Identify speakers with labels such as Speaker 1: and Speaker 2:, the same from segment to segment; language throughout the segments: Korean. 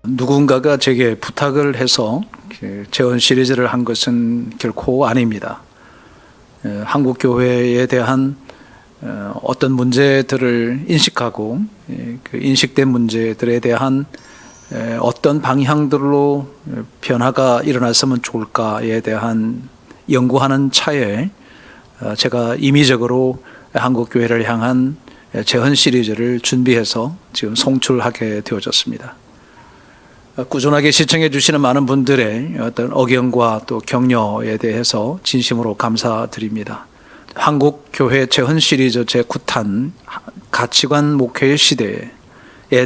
Speaker 1: 누군가가 제게 부탁을 해서 재원 시리즈를 한 것은 결코 아닙니다. 한국 교회에 대한 어떤 문제들을 인식하고 그 인식된 문제들에 대한 어떤 방향들로 변화가 일어났으면 좋을까에 대한 연구하는 차에 제가 임의적으로 한국 교회를 향한 재헌 시리즈를 준비해서 지금 송출하게 되어졌습니다. 꾸준하게 시청해 주시는 많은 분들의 어떤 억양과 또 격려에 대해서 진심으로 감사드립니다. 한국 교회 재헌 시리즈 제9탄 가치관 목회의 시대에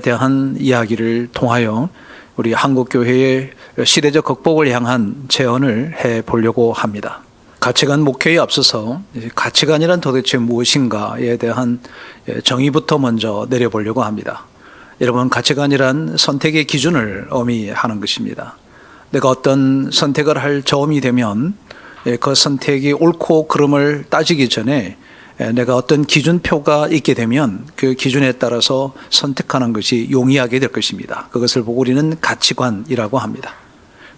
Speaker 1: 대한 이야기를 통하여 우리 한국 교회의 시대적 극복을 향한 재헌을 해 보려고 합니다. 가치관 목회에 앞서서 가치관이란 도대체 무엇인가에 대한 정의부터 먼저 내려보려고 합니다. 여러분, 가치관이란 선택의 기준을 의미하는 것입니다. 내가 어떤 선택을 할 저음이 되면 그 선택이 옳고 그름을 따지기 전에 내가 어떤 기준표가 있게 되면 그 기준에 따라서 선택하는 것이 용이하게 될 것입니다. 그것을 보고 우리는 가치관이라고 합니다.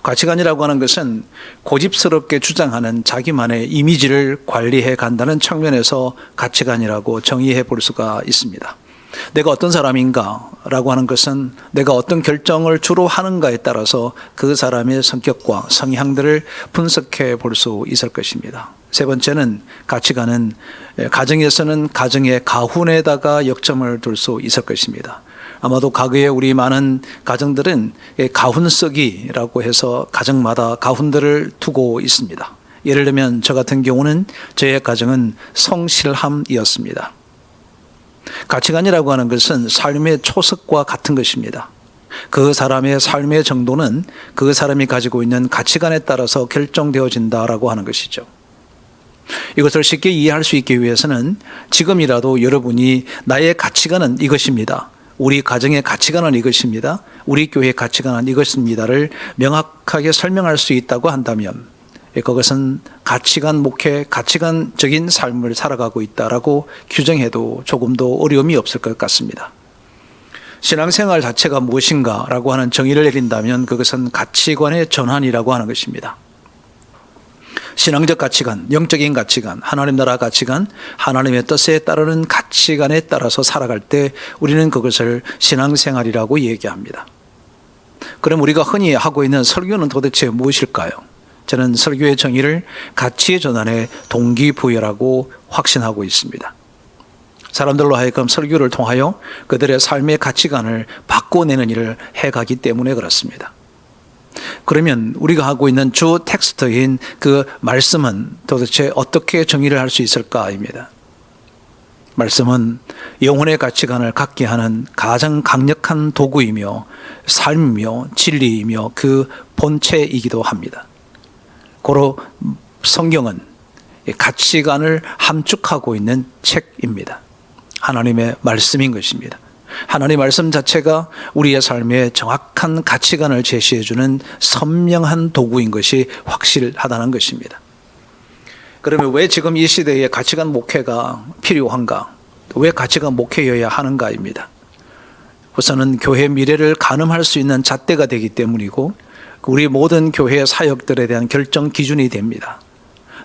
Speaker 1: 가치관이라고 하는 것은 고집스럽게 주장하는 자기만의 이미지를 관리해 간다는 측면에서 가치관이라고 정의해 볼 수가 있습니다. 내가 어떤 사람인가 라고 하는 것은 내가 어떤 결정을 주로 하는가에 따라서 그 사람의 성격과 성향들을 분석해 볼 수 있을 것입니다. 세 번째는 가치관은 가정에서는 가정의 가훈에다가 역점을 둘 수 있을 것입니다. 아마도 과거에 우리 많은 가정들은 가훈쓰기라고 해서 가정마다 가훈들을 두고 있습니다. 예를 들면 저 같은 경우는 저의 가정은 성실함이었습니다. 가치관이라고 하는 것은 삶의 초석과 같은 것입니다. 그 사람의 삶의 정도는 그 사람이 가지고 있는 가치관에 따라서 결정되어진다라고 하는 것이죠. 이것을 쉽게 이해할 수 있기 위해서는 지금이라도 여러분이 나의 가치관은 이것입니다, 우리 가정의 가치관은 이것입니다, 우리 교회의 가치관은 이것입니다를 명확하게 설명할 수 있다고 한다면 그것은 가치관 목회, 가치관적인 삶을 살아가고 있다라고 규정해도 조금도 어려움이 없을 것 같습니다. 신앙생활 자체가 무엇인가라고 하는 정의를 내린다면 그것은 가치관의 전환이라고 하는 것입니다. 신앙적 가치관, 영적인 가치관, 하나님 나라 가치관, 하나님의 뜻에 따르는 가치관에 따라서 살아갈 때 우리는 그것을 신앙생활이라고 얘기합니다. 그럼 우리가 흔히 하고 있는 설교는 도대체 무엇일까요? 저는 설교의 정의를 가치의 전환의 동기부여라고 확신하고 있습니다. 사람들로 하여금 설교를 통하여 그들의 삶의 가치관을 바꿔내는 일을 해가기 때문에 그렇습니다. 그러면 우리가 하고 있는 주 텍스트인 그 말씀은 도대체 어떻게 정의를 할 수 있을까입니다. 말씀은 영혼의 가치관을 갖게 하는 가장 강력한 도구이며 삶이며 진리이며 그 본체이기도 합니다. 고로 성경은 가치관을 함축하고 있는 책입니다. 하나님의 말씀인 것입니다. 하나님의 말씀 자체가 우리의 삶에 정확한 가치관을 제시해주는 선명한 도구인 것이 확실하다는 것입니다. 그러면 왜 지금 이 시대에 가치관 목회가 필요한가? 왜 가치관 목회여야 하는가입니다. 우선은 교회 미래를 가늠할 수 있는 잣대가 되기 때문이고 우리 모든 교회 사역들에 대한 결정 기준이 됩니다.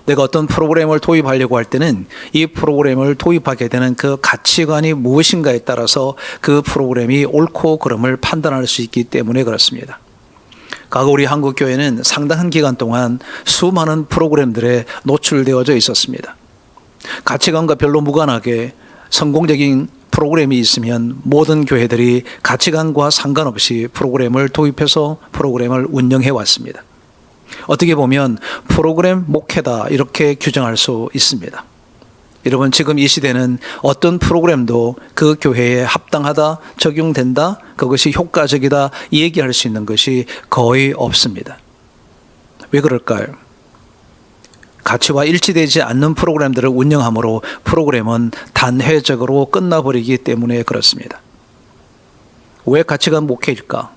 Speaker 1: 내가 어떤 프로그램을 도입하려고 할 때는 이 프로그램을 도입하게 되는 그 가치관이 무엇인가에 따라서 그 프로그램이 옳고 그름을 판단할 수 있기 때문에 그렇습니다. 과거 우리 한국 교회는 상당한 기간 동안 수많은 프로그램들에 노출되어져 있었습니다. 가치관과 별로 무관하게 성공적인 프로그램이 있으면 모든 교회들이 가치관과 상관없이 프로그램을 도입해서 프로그램을 운영해 왔습니다. 어떻게 보면 프로그램 목회다 이렇게 규정할 수 있습니다. 여러분, 지금 이 시대는 어떤 프로그램도 그 교회에 합당하다, 적용된다, 그것이 효과적이다 얘기할 수 있는 것이 거의 없습니다. 왜 그럴까요? 가치와 일치되지 않는 프로그램들을 운영함으로 프로그램은 단회적으로 끝나버리기 때문에 그렇습니다. 왜 가치관 목회일까?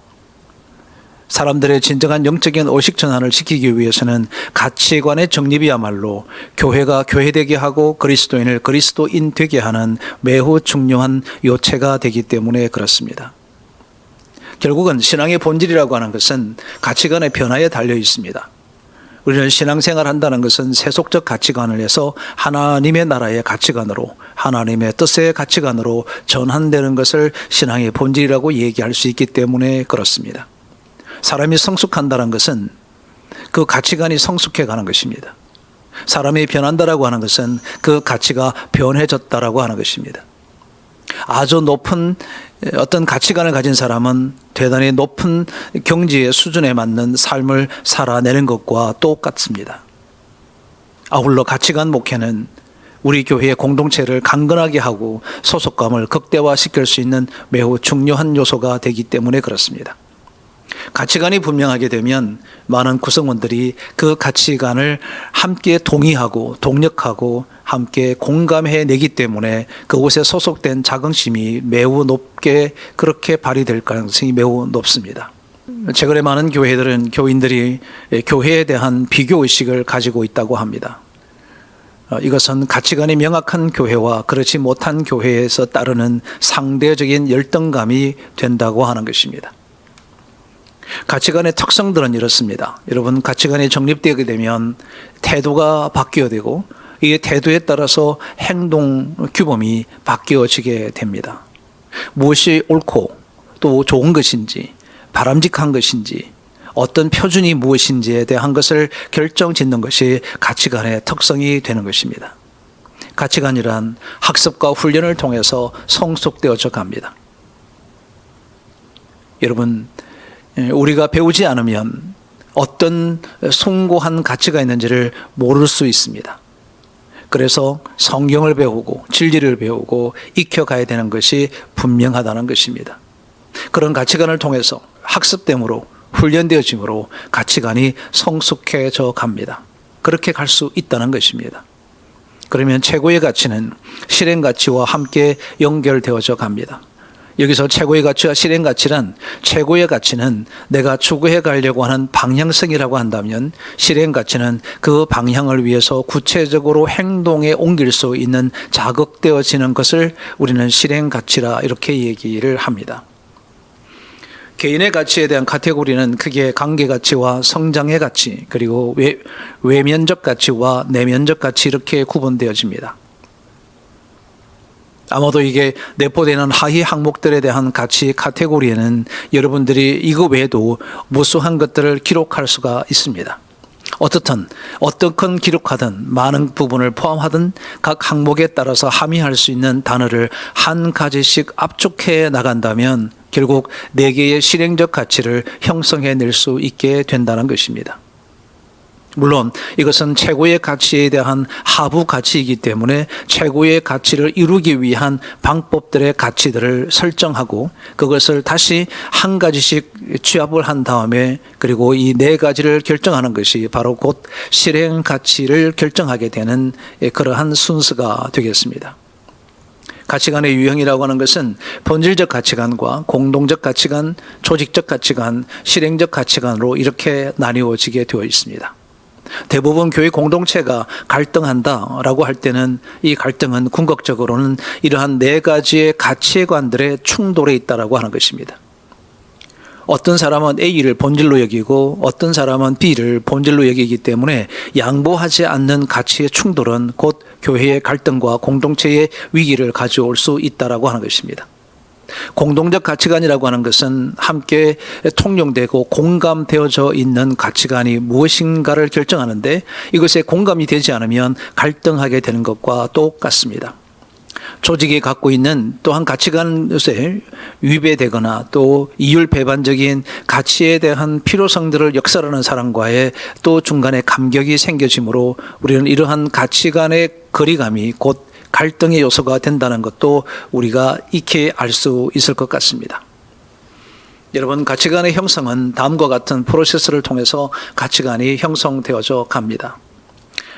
Speaker 1: 사람들의 진정한 영적인 의식 전환을 지키기 위해서는 가치관의 정립이야말로 교회가 교회되게 하고 그리스도인을 그리스도인 되게 하는 매우 중요한 요체가 되기 때문에 그렇습니다. 결국은 신앙의 본질이라고 하는 것은 가치관의 변화에 달려 있습니다. 우리는 신앙생활 한다는 것은 세속적 가치관을 해서 하나님의 나라의 가치관으로, 하나님의 뜻의 가치관으로 전환되는 것을 신앙의 본질이라고 얘기할 수 있기 때문에 그렇습니다. 사람이 성숙한다는 것은 그 가치관이 성숙해 가는 것입니다. 사람이 변한다라고 하는 것은 그 가치가 변해졌다라고 하는 것입니다. 아주 높은 어떤 가치관을 가진 사람은 대단히 높은 경지의 수준에 맞는 삶을 살아내는 것과 똑같습니다. 아울러 가치관 목회는 우리 교회의 공동체를 강건하게 하고 소속감을 극대화시킬 수 있는 매우 중요한 요소가 되기 때문에 그렇습니다. 가치관이 분명하게 되면 많은 구성원들이 그 가치관을 함께 동의하고 동력하고 함께 공감해내기 때문에 그곳에 소속된 자긍심이 매우 높게 그렇게 발휘될 가능성이 매우 높습니다. 최근에 많은 교회들은 교인들이 교회에 대한 비교의식을 가지고 있다고 합니다. 이것은 가치관이 명확한 교회와 그렇지 못한 교회에서 따르는 상대적인 열등감이 된다고 하는 것입니다. 가치관의 특성들은 이렇습니다. 여러분, 가치관이 정립되게 되면 태도가 바뀌어야 되고 이 태도에 따라서 행동 규범이 바뀌어지게 됩니다. 무엇이 옳고 또 좋은 것인지 바람직한 것인지 어떤 표준이 무엇인지에 대한 것을 결정짓는 것이 가치관의 특성이 되는 것입니다. 가치관이란 학습과 훈련을 통해서 성숙되어져 갑니다. 여러분, 우리가 배우지 않으면 어떤 숭고한 가치가 있는지를 모를 수 있습니다. 그래서 성경을 배우고 진리를 배우고 익혀가야 되는 것이 분명하다는 것입니다. 그런 가치관을 통해서 학습됨으로 훈련되어짐으로 가치관이 성숙해져 갑니다. 그렇게 갈 수 있다는 것입니다. 그러면 최고의 가치는 실행 가치와 함께 연결되어져 갑니다. 여기서 최고의 가치와 실행 가치란, 최고의 가치는 내가 추구해 가려고 하는 방향성이라고 한다면 실행 가치는 그 방향을 위해서 구체적으로 행동에 옮길 수 있는 자극되어지는 것을 우리는 실행 가치라 이렇게 얘기를 합니다. 개인의 가치에 대한 카테고리는 크게 관계 가치와 성장의 가치, 그리고 외면적 가치와 내면적 가치 이렇게 구분되어집니다. 아마도 이게 내포되는 하위 항목들에 대한 가치 카테고리에는 여러분들이 이거 외에도 무수한 것들을 기록할 수가 있습니다. 어떻든 어떻건 기록하든 많은 부분을 포함하든 각 항목에 따라서 함의할 수 있는 단어를 한 가지씩 압축해 나간다면 결국 4개의 실행적 가치를 형성해낼 수 있게 된다는 것입니다. 물론 이것은 최고의 가치에 대한 하부 가치이기 때문에 최고의 가치를 이루기 위한 방법들의 가치들을 설정하고 그것을 다시 한 가지씩 취합을 한 다음에 그리고 이 4가지를 결정하는 것이 바로 곧 실행 가치를 결정하게 되는 그러한 순서가 되겠습니다. 가치관의 유형이라고 하는 것은 본질적 가치관과 공동적 가치관, 조직적 가치관, 실행적 가치관으로 이렇게 나뉘어지게 되어 있습니다. 대부분 교회 공동체가 갈등한다라고 할 때는 이 갈등은 궁극적으로는 이러한 4가지의 가치관들의 충돌에 있다라고 하는 것입니다. 어떤 사람은 A를 본질로 여기고 어떤 사람은 B를 본질로 여기기 때문에 양보하지 않는 가치의 충돌은 곧 교회의 갈등과 공동체의 위기를 가져올 수 있다라고 하는 것입니다. 공동적 가치관이라고 하는 것은 함께 통용되고 공감되어져 있는 가치관이 무엇인가를 결정하는데 이것에 공감이 되지 않으면 갈등하게 되는 것과 똑같습니다. 조직이 갖고 있는 또한 가치관에 위배되거나 또 이율배반적인 가치에 대한 필요성들을 역설하는 사람과의 또 중간에 감격이 생겨지므로 우리는 이러한 가치관의 거리감이 곧 갈등의 요소가 된다는 것도 우리가 익히 알 수 있을 것 같습니다. 여러분, 가치관의 형성은 다음과 같은 프로세스를 통해서 가치관이 형성되어져 갑니다.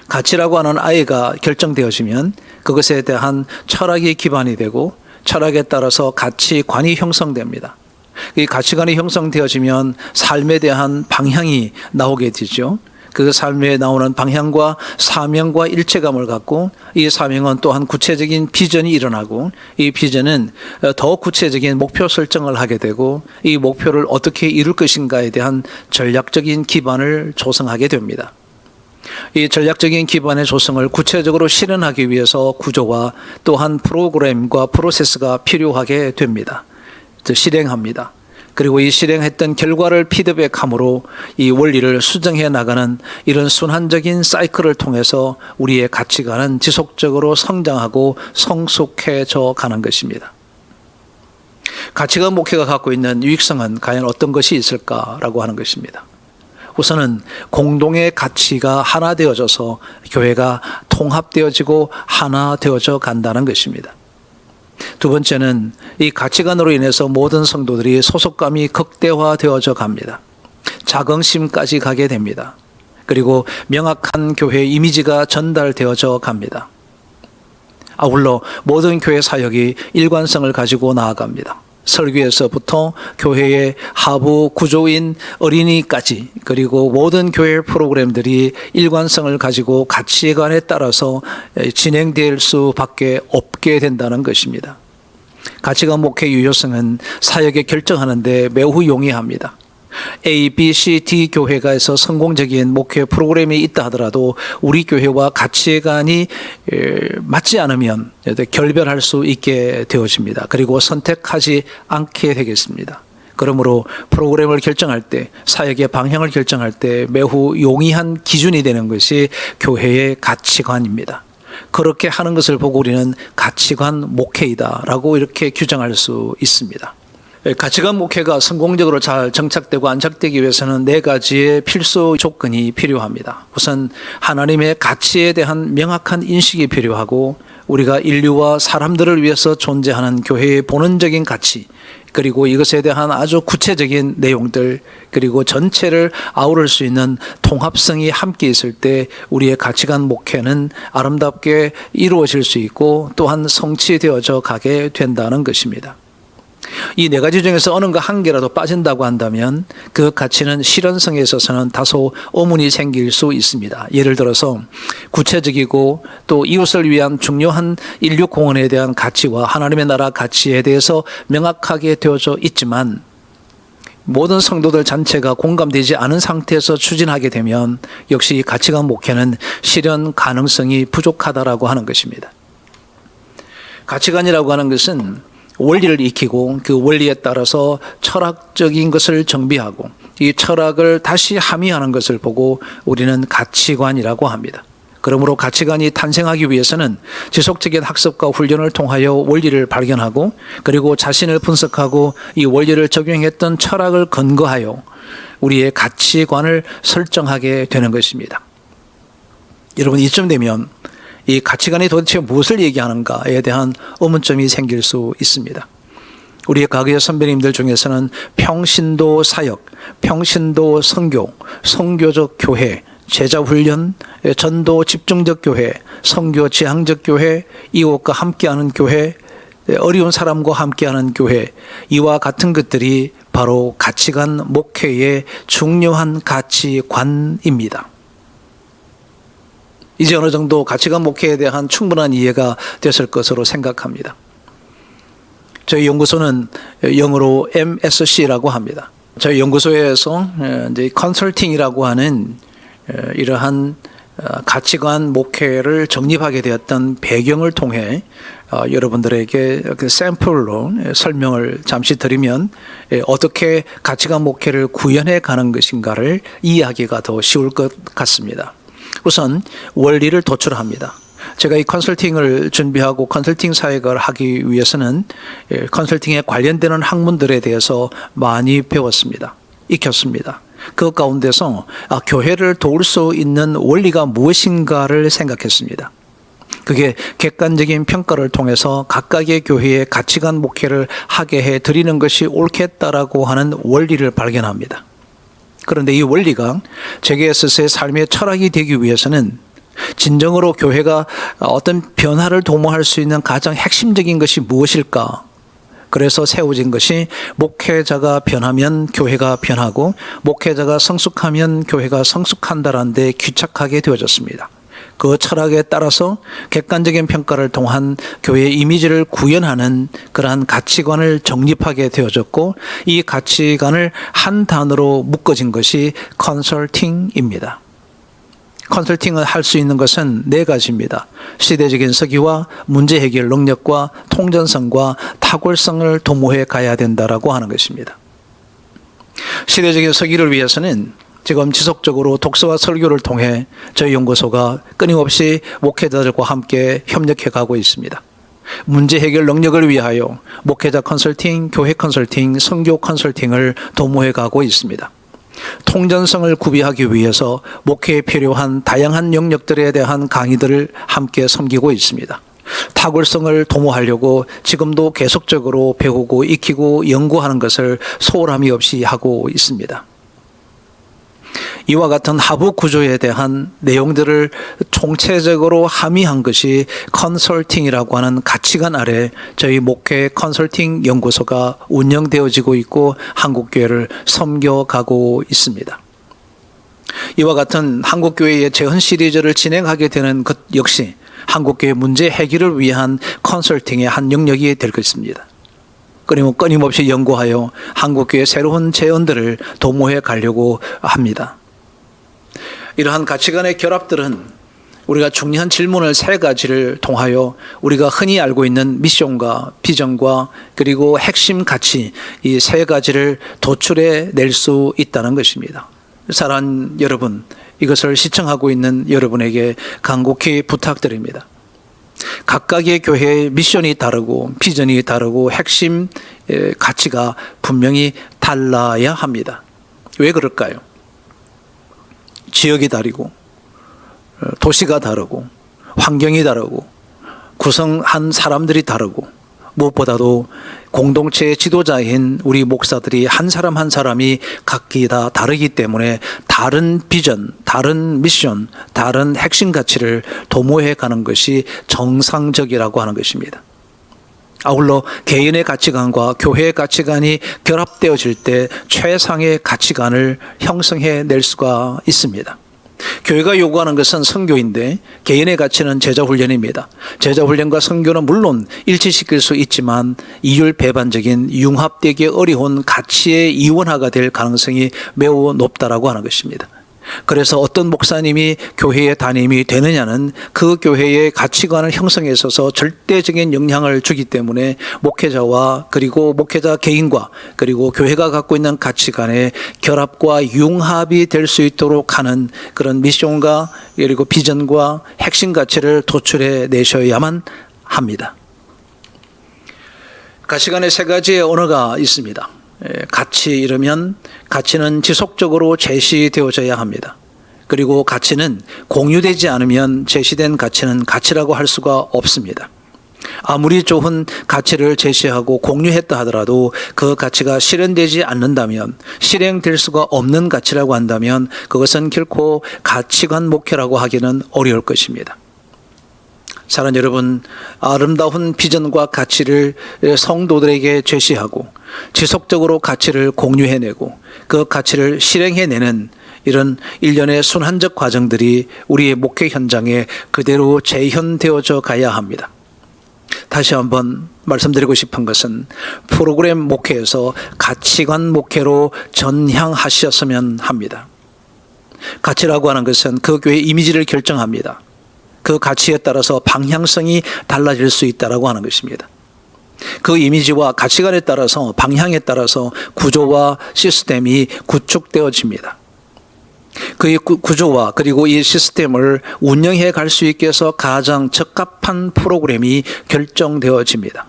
Speaker 1: 가치라고 하는 아이가 결정되어지면 그것에 대한 철학이 기반이 되고 철학에 따라서 가치관이 형성됩니다. 이 가치관이 형성되어지면 삶에 대한 방향이 나오게 되죠. 그 삶에 나오는 방향과 사명과 일체감을 갖고 이 사명은 또한 구체적인 비전이 일어나고 이 비전은 더 구체적인 목표 설정을 하게 되고 이 목표를 어떻게 이룰 것인가에 대한 전략적인 기반을 조성하게 됩니다. 이 전략적인 기반의 조성을 구체적으로 실현하기 위해서 구조와 또한 프로그램과 프로세스가 필요하게 됩니다. 실행합니다. 그리고 이 실행했던 결과를 피드백함으로 이 원리를 수정해 나가는 이런 순환적인 사이클을 통해서 우리의 가치관은 지속적으로 성장하고 성숙해져 가는 것입니다. 가치관 목회가 갖고 있는 유익성은 과연 어떤 것이 있을까라고 하는 것입니다. 우선은 공동의 가치가 하나 되어져서 교회가 통합되어지고 하나 되어져 간다는 것입니다. 두 번째는 이 가치관으로 인해서 모든 성도들이 소속감이 극대화되어져 갑니다. 자긍심까지 가게 됩니다. 그리고 명확한 교회 이미지가 전달되어져 갑니다. 아울러 모든 교회 사역이 일관성을 가지고 나아갑니다. 설교에서부터 교회의 하부 구조인 어린이까지 그리고 모든 교회 프로그램들이 일관성을 가지고 가치관에 따라서 진행될 수밖에 없게 된다는 것입니다. 가치관 목회 유효성은 사역에 결정하는 데 매우 용이합니다. A, B, C, D 교회가 해서 성공적인 목회 프로그램이 있다 하더라도 우리 교회와 가치관이 맞지 않으면 결별할 수 있게 되어집니다. 그리고 선택하지 않게 되겠습니다. 그러므로 프로그램을 결정할 때, 사역의 방향을 결정할 때 매우 용이한 기준이 되는 것이 교회의 가치관입니다. 그렇게 하는 것을 보고 우리는 가치관 목회이다라고 이렇게 규정할 수 있습니다. 가치관 목회가 성공적으로 잘 정착되고 안착되기 위해서는 네 가지의 필수 조건이 필요합니다. 우선 하나님의 가치에 대한 명확한 인식이 필요하고 우리가 인류와 사람들을 위해서 존재하는 교회의 본원적인 가치 그리고 이것에 대한 아주 구체적인 내용들 그리고 전체를 아우를 수 있는 통합성이 함께 있을 때 우리의 가치관 목회는 아름답게 이루어질 수 있고 또한 성취되어져 가게 된다는 것입니다. 이 네 가지 중에서 어느 한 개라도 빠진다고 한다면 그 가치는 실현성에 있어서는 다소 의문이 생길 수 있습니다. 예를 들어서 구체적이고 또 이웃을 위한 중요한 인류 공헌에 대한 가치와 하나님의 나라 가치에 대해서 명확하게 되어져 있지만 모든 성도들 전체가 공감되지 않은 상태에서 추진하게 되면 역시 이 가치관 목회는 실현 가능성이 부족하다라고 하는 것입니다. 가치관이라고 하는 것은 원리를 익히고 그 원리에 따라서 철학적인 것을 정비하고 이 철학을 다시 함의하는 것을 보고 우리는 가치관이라고 합니다. 그러므로 가치관이 탄생하기 위해서는 지속적인 학습과 훈련을 통하여 원리를 발견하고 그리고 자신을 분석하고 이 원리를 적용했던 철학을 근거하여 우리의 가치관을 설정하게 되는 것입니다. 여러분 이쯤 되면 이 가치관이 도대체 무엇을 얘기하는가에 대한 의문점이 생길 수 있습니다. 우리의 과거의 선배님들 중에서는 평신도 사역, 평신도 선교, 선교적 교회, 제자훈련, 전도 집중적 교회, 선교 지향적 교회, 이웃과 함께하는 교회, 어려운 사람과 함께하는 교회 이와 같은 것들이 바로 가치관 목회의 중요한 가치관입니다. 이제 어느 정도 가치관 목회에 대한 충분한 이해가 됐을 것으로 생각합니다. 저희 연구소는 영어로 MSC라고 합니다. 저희 연구소에서 이제 컨설팅이라고 하는 이러한 가치관 목회를 정립하게 되었던 배경을 통해 여러분들에게 샘플로 설명을 잠시 드리면 어떻게 가치관 목회를 구현해 가는 것인가를 이해하기가 더 쉬울 것 같습니다. 우선 원리를 도출합니다. 제가 이 컨설팅을 준비하고 컨설팅 사역을 하기 위해서는 컨설팅에 관련되는 학문들에 대해서 많이 배웠습니다. 익혔습니다. 그 가운데서 교회를 도울 수 있는 원리가 무엇인가를 생각했습니다. 그게 객관적인 평가를 통해서 각각의 교회의 가치관 목회를 하게 해드리는 것이 옳겠다라고 하는 원리를 발견합니다. 그런데 이 원리가 제게 있어서의 삶의 철학이 되기 위해서는 진정으로 교회가 어떤 변화를 도모할 수 있는 가장 핵심적인 것이 무엇일까? 그래서 세워진 것이 목회자가 변하면 교회가 변하고 목회자가 성숙하면 교회가 성숙한다라는 데 귀착하게 되어졌습니다. 그 철학에 따라서 객관적인 평가를 통한 교회의 이미지를 구현하는 그러한 가치관을 정립하게 되어졌고 이 가치관을 한 단어로 묶어진 것이 컨설팅입니다. 컨설팅을 할 수 있는 것은 네 가지입니다. 시대적인 서기와 문제 해결 능력과 통전성과 탁월성을 도모해 가야 된다라고 하는 것입니다. 시대적인 서기를 위해서는 지금 지속적으로 독서와 설교를 통해 저희 연구소가 끊임없이 목회자들과 함께 협력해 가고 있습니다. 문제 해결 능력을 위하여 목회자 컨설팅, 교회 컨설팅, 선교 컨설팅을 도모해 가고 있습니다. 통전성을 구비하기 위해서 목회에 필요한 다양한 영역들에 대한 강의들을 함께 섬기고 있습니다. 탁월성을 도모하려고 지금도 계속적으로 배우고 익히고 연구하는 것을 소홀함이 없이 하고 있습니다. 이와 같은 하부 구조에 대한 내용들을 총체적으로 함의한 것이 컨설팅이라고 하는 가치관 아래 저희 목회 컨설팅 연구소가 운영되어지고 있고 한국교회를 섬겨가고 있습니다. 이와 같은 한국교회의 재헌 시리즈를 진행하게 되는 것 역시 한국교회 문제 해결을 위한 컨설팅의 한 영역이 될 것입니다. 끊임없이 연구하여 한국교회의 새로운 재헌들을 도모해 가려고 합니다. 이러한 가치관의 결합들은 우리가 중요한 질문을 세 가지를 통하여 우리가 흔히 알고 있는 미션과 비전과 그리고 핵심 가치 이 세 가지를 도출해 낼 수 있다는 것입니다. 사랑하는 여러분, 이것을 시청하고 있는 여러분에게 간곡히 부탁드립니다. 각각의 교회의 미션이 다르고 비전이 다르고 핵심 가치가 분명히 달라야 합니다. 왜 그럴까요? 지역이 다르고 도시가 다르고 환경이 다르고 구성한 사람들이 다르고 무엇보다도 공동체의 지도자인 우리 목사들이 한 사람 한 사람이 각기 다 다르기 때문에 다른 비전, 다른 미션, 다른 핵심 가치를 도모해 가는 것이 정상적이라고 하는 것입니다. 아울러 개인의 가치관과 교회의 가치관이 결합되어질 때 최상의 가치관을 형성해 낼 수가 있습니다. 교회가 요구하는 것은 선교인데 개인의 가치는 제자훈련입니다. 제자훈련과 선교는 물론 일치시킬 수 있지만 이율배반적인 융합되기 어려운 가치의 이원화가 될 가능성이 매우 높다라고 하는 것입니다. 그래서 어떤 목사님이 교회의 담임이 되느냐는 그 교회의 가치관을 형성에 있어서 절대적인 영향을 주기 때문에 목회자와 그리고 목회자 개인과 그리고 교회가 갖고 있는 가치관의 결합과 융합이 될 수 있도록 하는 그런 미션과 그리고 비전과 핵심 가치를 도출해 내셔야만 합니다. 가치관의 세 가지의 언어가 있습니다. 가치 이르면 가치는 지속적으로 제시되어져야 합니다. 그리고 가치는 공유되지 않으면 제시된 가치는 가치라고 할 수가 없습니다. 아무리 좋은 가치를 제시하고 공유했다 하더라도 그 가치가 실현되지 않는다면, 실행될 수가 없는 가치라고 한다면 그것은 결코 가치관 목회라고 하기는 어려울 것입니다. 사랑하는 여러분, 아름다운 비전과 가치를 성도들에게 제시하고 지속적으로 가치를 공유해내고 그 가치를 실행해내는 이런 일련의 순환적 과정들이 우리의 목회 현장에 그대로 재현되어져 가야 합니다. 다시 한번 말씀드리고 싶은 것은 프로그램 목회에서 가치관 목회로 전향하셨으면 합니다. 가치라고 하는 것은 그 교회의 이미지를 결정합니다. 그 가치에 따라서 방향성이 달라질 수 있다라고 하는 것입니다. 그 이미지와 가치관에 따라서 방향에 따라서 구조와 시스템이 구축되어집니다. 그 구조와 그리고 이 시스템을 운영해 갈 수 있게 해서 가장 적합한 프로그램이 결정되어집니다.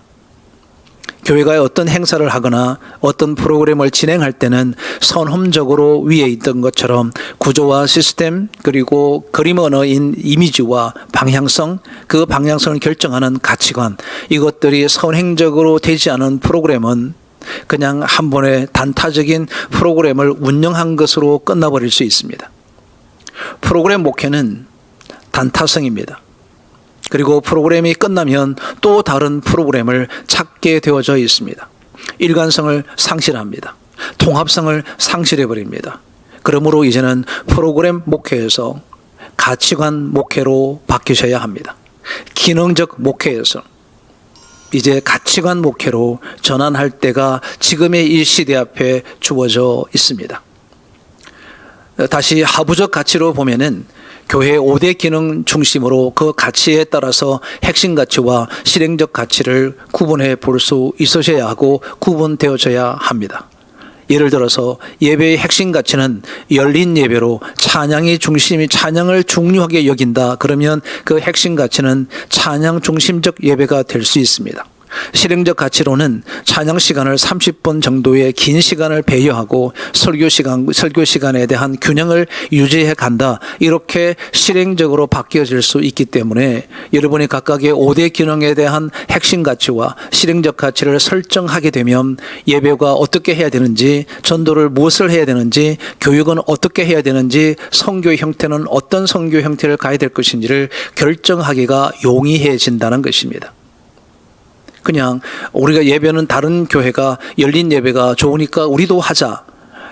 Speaker 1: 교회가 어떤 행사를 하거나 어떤 프로그램을 진행할 때는 선험적으로 위에 있던 것처럼 구조와 시스템 그리고 그림 언어인 이미지와 방향성, 그 방향성을 결정하는 가치관, 이것들이 선행적으로 되지 않은 프로그램은 그냥 한 번의 단타적인 프로그램을 운영한 것으로 끝나버릴 수 있습니다. 프로그램 목회는 단타성입니다. 그리고 프로그램이 끝나면 또 다른 프로그램을 찾게 되어져 있습니다. 일관성을 상실합니다. 통합성을 상실해버립니다. 그러므로 이제는 프로그램 목회에서 가치관 목회로 바뀌셔야 합니다. 기능적 목회에서 이제 가치관 목회로 전환할 때가 지금의 이 시대 앞에 주어져 있습니다. 다시 하부적 가치로 보면은 교회의 5대 기능 중심으로 그 가치에 따라서 핵심 가치와 실행적 가치를 구분해 볼 수 있으셔야 하고 구분되어져야 합니다. 예를 들어서 예배의 핵심 가치는 열린 예배로 찬양을 중요하게 여긴다. 그러면 그 핵심 가치는 찬양 중심적 예배가 될 수 있습니다. 실행적 가치로는 찬양 시간을 30분 정도의 긴 시간을 배려하고 설교 시간에 대한 균형을 유지해 간다. 이렇게 실행적으로 바뀌어질 수 있기 때문에 여러분이 각각의 5대 기능에 대한 핵심 가치와 실행적 가치를 설정하게 되면 예배가 어떻게 해야 되는지, 전도를 무엇을 해야 되는지, 교육은 어떻게 해야 되는지, 선교 형태는 어떤 선교 형태를 가야 될 것인지를 결정하기가 용이해진다는 것입니다. 그냥 우리가 예배는 다른 교회가 열린 예배가 좋으니까 우리도 하자.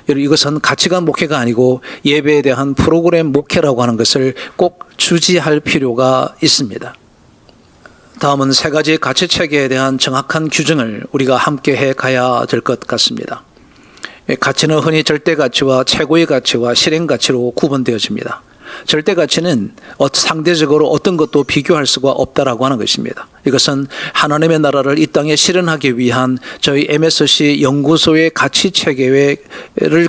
Speaker 1: 이것은 가치관 목회가 아니고 예배에 대한 프로그램 목회라고 하는 것을 꼭 주지할 필요가 있습니다. 다음은 3가지 가치 체계에 대한 정확한 규정을 우리가 함께 해 가야 될 것 같습니다. 가치는 흔히 절대 가치와 최고의 가치와 실행 가치로 구분되어집니다. 절대 가치는 상대적으로 어떤 것도 비교할 수가 없다라고 하는 것입니다. 이것은 하나님의 나라를 이 땅에 실현하기 위한 저희 MSC 연구소의 가치 체계를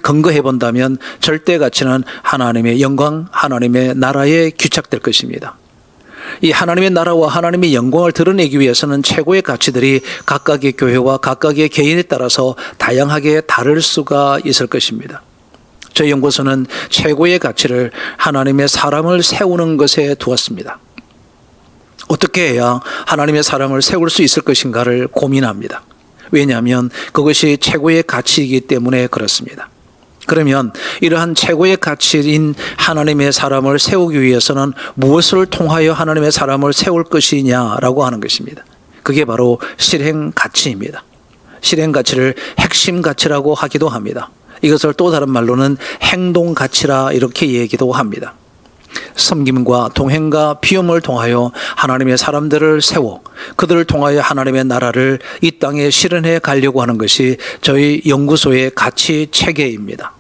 Speaker 1: 근거해 본다면 절대 가치는 하나님의 영광, 하나님의 나라에 규착될 것입니다. 이 하나님의 나라와 하나님의 영광을 드러내기 위해서는 최고의 가치들이 각각의 교회와 각각의 개인에 따라서 다양하게 다를 수가 있을 것입니다. 저희 연구소는 최고의 가치를 하나님의 사람을 세우는 것에 두었습니다. 어떻게 해야 하나님의 사람을 세울 수 있을 것인가를 고민합니다. 왜냐하면 그것이 최고의 가치이기 때문에 그렇습니다. 그러면 이러한 최고의 가치인 하나님의 사람을 세우기 위해서는 무엇을 통하여 하나님의 사람을 세울 것이냐라고 하는 것입니다. 그게 바로 실행 가치입니다. 실행 가치를 핵심 가치라고 하기도 합니다. 이것을 또 다른 말로는 행동 가치라 이렇게 얘기도 합니다. 섬김과 동행과 비움을 통하여 하나님의 사람들을 세워 그들을 통하여 하나님의 나라를 이 땅에 실현해 가려고 하는 것이 저희 연구소의 가치 체계입니다.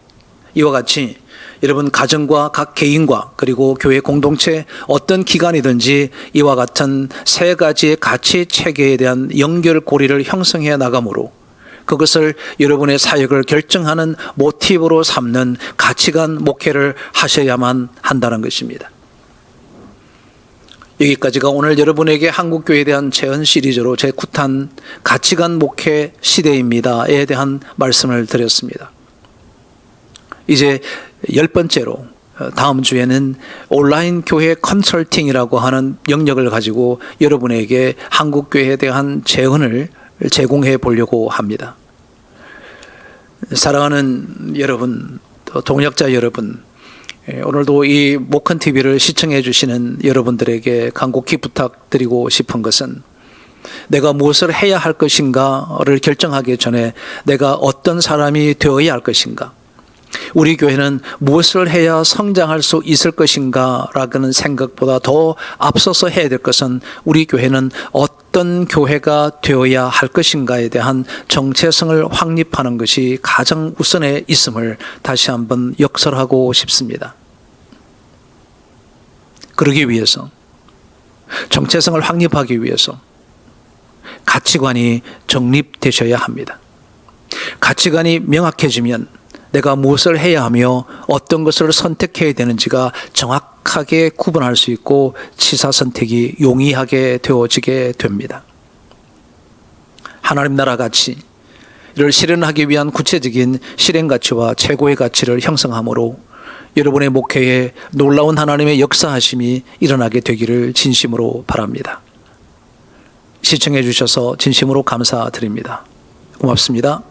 Speaker 1: 이와 같이 여러분 가정과 각 개인과 그리고 교회 공동체 어떤 기관이든지 이와 같은 3가지의 가치 체계에 대한 연결고리를 형성해 나가므로 그것을 여러분의 사역을 결정하는 모티브로 삼는 가치관 목회를 하셔야만 한다는 것입니다. 여기까지가 오늘 여러분에게 한국교회에 대한 재현 시리즈로 제9탄 가치관 목회 시대입니다에 대한 말씀을 드렸습니다. 이제 10번째로 다음 주에는 온라인 교회 컨설팅이라고 하는 영역을 가지고 여러분에게 한국교회에 대한 재현을 제공해 보려고 합니다. 사랑하는 여러분, 동역자 여러분, 오늘도 이 목큰 TV를 시청해 주시는 여러분들에게 간곡히 부탁드리고 싶은 것은 내가 무엇을 해야 할 것인가를 결정하기 전에 내가 어떤 사람이 되어야 할 것인가, 우리 교회는 무엇을 해야 성장할 수 있을 것인가라는 생각보다 더 앞서서 해야 될 것은 우리 교회는 어떤 교회가 되어야 할 것인가에 대한 정체성을 확립하는 것이 가장 우선에 있음을 다시 한번 역설하고 싶습니다. 그러기 위해서, 정체성을 확립하기 위해서 가치관이 정립되셔야 합니다. 가치관이 명확해지면 내가 무엇을 해야 하며 어떤 것을 선택해야 되는지가 정확하게 구분할 수 있고 치사 선택이 용이하게 되어지게 됩니다. 하나님 나라 가치를 실현하기 위한 구체적인 실행 가치와 최고의 가치를 형성함으로 여러분의 목회에 놀라운 하나님의 역사하심이 일어나게 되기를 진심으로 바랍니다. 시청해 주셔서 진심으로 감사드립니다. 고맙습니다.